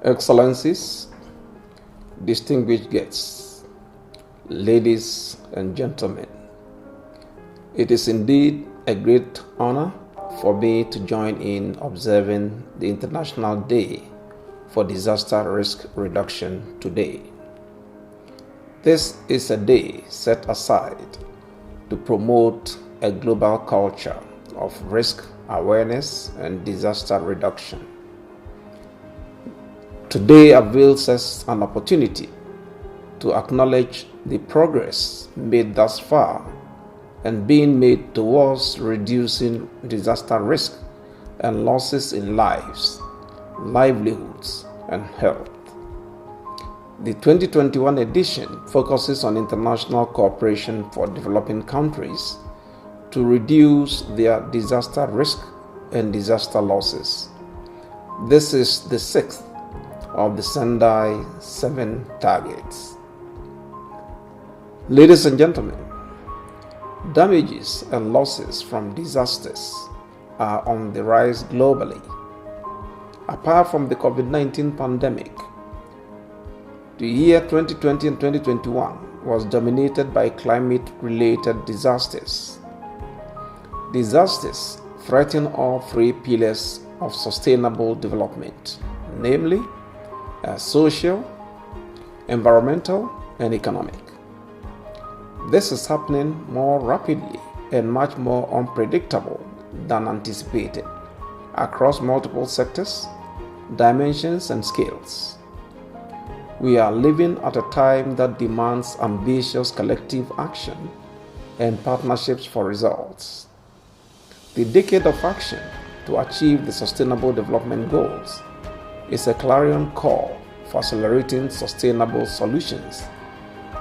Excellencies, distinguished guests, ladies and gentlemen, it is indeed a great honor for me to join in observing the International Day for Disaster Risk Reduction today. This is a day set aside to promote a global culture of risk awareness and disaster reduction. Today avails us an opportunity to acknowledge the progress made thus far and being made towards reducing disaster risk and losses in lives, livelihoods, and health. The 2021 edition focuses on international cooperation for developing countries to reduce their disaster risk and disaster losses. This is the sixth of the Sendai 7 targets. Ladies and gentlemen, damages and losses from disasters are on the rise globally. Apart from the COVID-19 pandemic, the year 2020 and 2021 was dominated by climate-related disasters. Disasters threaten all three pillars of sustainable development, namely social, environmental, and economic. This is happening more rapidly and much more unpredictable than anticipated across multiple sectors, dimensions, and scales. We are living at a time that demands ambitious collective action and partnerships for results. The decade of action to achieve the Sustainable Development Goals is a clarion call for accelerating sustainable solutions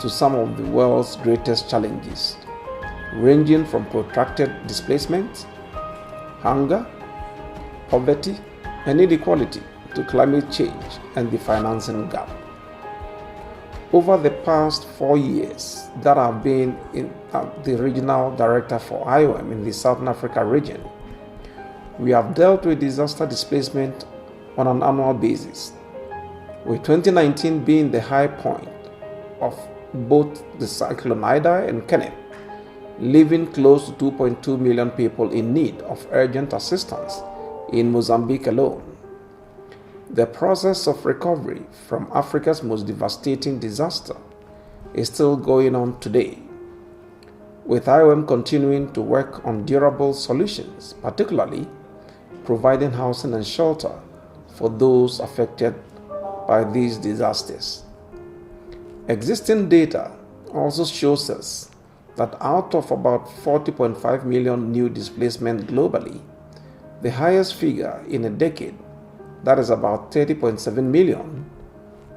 to some of the world's greatest challenges, ranging from protracted displacement, hunger, poverty, and inequality to climate change and the financing gap. Over the past 4 years that I've been the Regional Director for IOM in the Southern Africa region, we have dealt with disaster displacement on an annual basis, with 2019 being the high point of both the Cyclone Ida and Kenneth, leaving close to 2.2 million people in need of urgent assistance in Mozambique alone. The process of recovery from Africa's most devastating disaster is still going on today, with IOM continuing to work on durable solutions, particularly providing housing and shelter for those affected by these disasters. Existing data also shows us that out of about 40.5 million new displacements globally, the highest figure in a decade, that is about 30.7 million,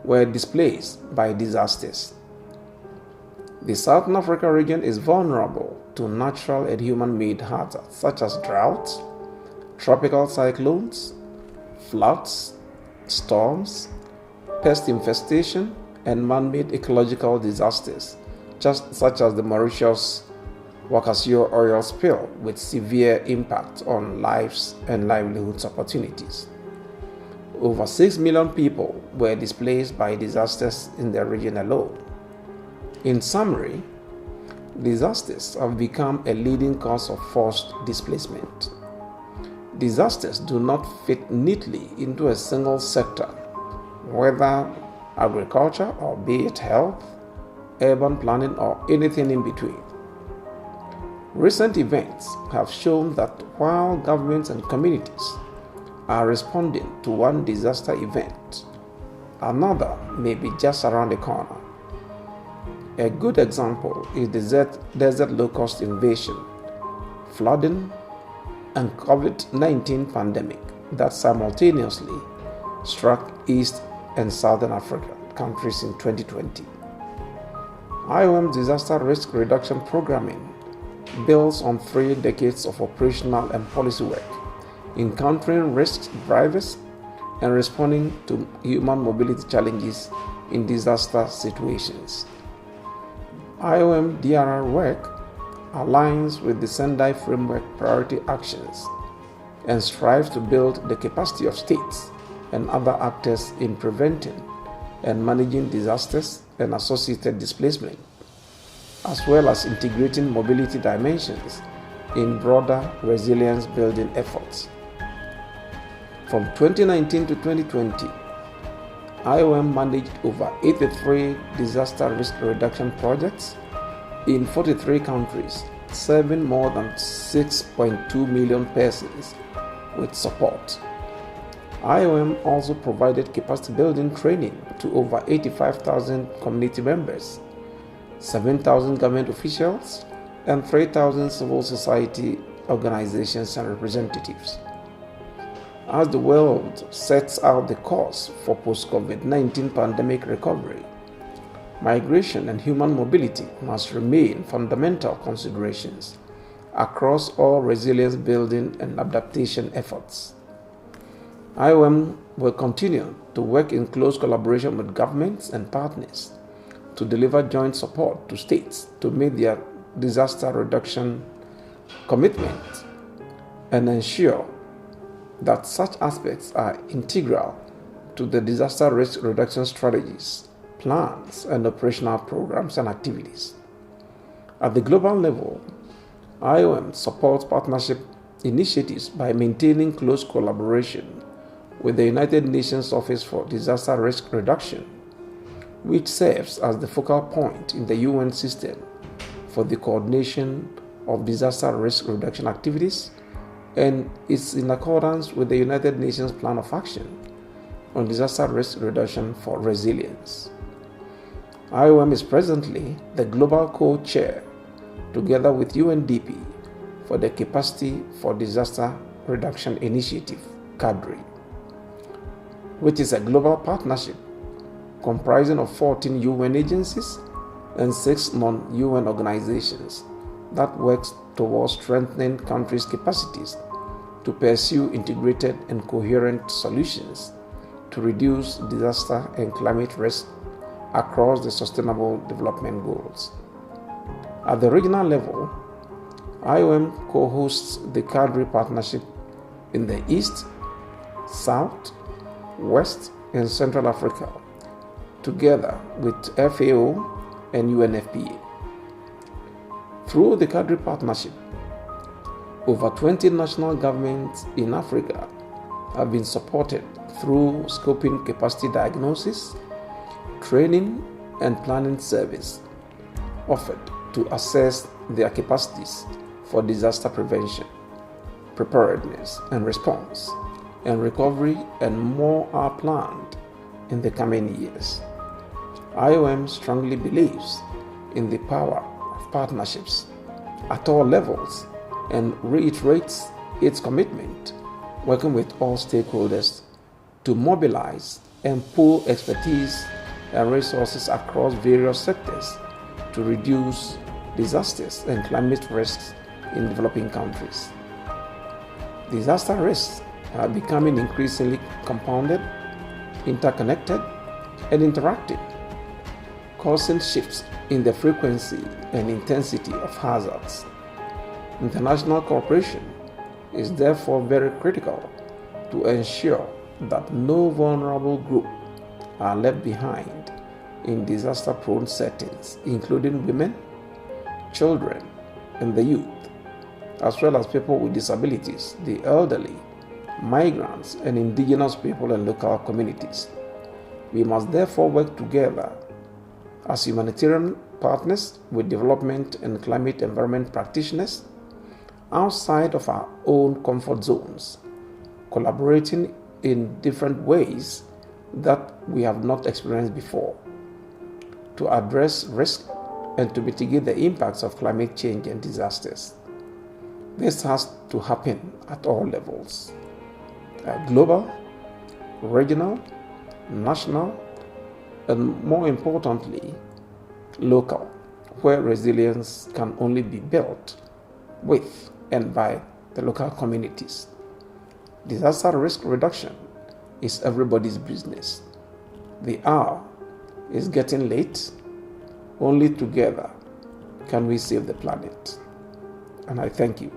were displaced by disasters. The Southern Africa region is vulnerable to natural and human-made hazards such as droughts, tropical cyclones, floods, storms, pest infestation, and man-made ecological disasters, such as the Mauritius Wakasio oil spill, with severe impact on lives and livelihoods opportunities. Over 6 million people were displaced by disasters in the region alone. In summary, disasters have become a leading cause of forced displacement. Disasters do not fit neatly into a single sector, whether agriculture or be it health, urban planning, or anything in between. Recent events have shown that while governments and communities are responding to one disaster event, another may be just around the corner. A good example is the desert locust invasion, flooding, and COVID-19 pandemic that simultaneously struck East and Southern Africa countries in 2020. IOM disaster risk reduction programming builds on 3 decades of operational and policy work, encountering risk drivers and responding to human mobility challenges in disaster situations. IOM DRR work aligns with the Sendai Framework priority actions and strives to build the capacity of states and other actors in preventing and managing disasters and associated displacement, as well as integrating mobility dimensions in broader resilience building efforts. From 2019 to 2020, IOM managed over 83 disaster risk reduction projects in 43 countries, serving more than 6.2 million persons with support. IOM also provided capacity building training to over 85,000 community members, 7,000 government officials, and 3,000 civil society organizations and representatives. As the world sets out the course for post-COVID-19 pandemic recovery, migration and human mobility must remain fundamental considerations across all resilience building and adaptation efforts. IOM will continue to work in close collaboration with governments and partners to deliver joint support to states to meet their disaster reduction commitment and ensure that such aspects are integral to the disaster risk reduction strategies, plans, and operational programs and activities. At the global level, IOM supports partnership initiatives by maintaining close collaboration with the United Nations Office for Disaster Risk Reduction, which serves as the focal point in the UN system for the coordination of disaster risk reduction activities, and is in accordance with the United Nations Plan of Action on Disaster Risk Reduction for Resilience. IOM is presently the global co-chair, together with UNDP, for the Capacity for Disaster Reduction Initiative, CADRI, which is a global partnership comprising of 14 UN agencies and 6 non-UN organizations that works towards strengthening countries' capacities to pursue integrated and coherent solutions to reduce disaster and climate risk across the Sustainable Development Goals. At the regional level, IOM co-hosts the CADRI partnership in the East, South, West, and Central Africa, together with FAO and UNFPA. Through the CADRI partnership, over 20 national governments in Africa have been supported through scoping capacity diagnosis, training, and planning service offered to assess their capacities for disaster prevention, preparedness and response, and recovery, and more are planned in the coming years. IOM strongly believes in the power of partnerships at all levels and reiterates its commitment working with all stakeholders to mobilize and pool expertise and resources across various sectors to reduce disasters and climate risks in developing countries. Disaster risks are becoming increasingly compounded, interconnected, and interactive, causing shifts in the frequency and intensity of hazards. International cooperation is therefore very critical to ensure that no vulnerable group are left behind in disaster-prone settings, including women, children, and the youth, as well as people with disabilities, the elderly, migrants, and indigenous people and local communities. We must therefore work together as humanitarian partners with development and climate environment practitioners outside of our own comfort zones, collaborating in different ways that we have not experienced before to address risk and to mitigate the impacts of climate change and disasters. This has to happen at all levels: global, regional, national, and more importantly, local, where resilience can only be built with and by the local communities. Disaster risk reduction is everybody's business. The hour is getting late. Only together can we save the planet. And I thank you.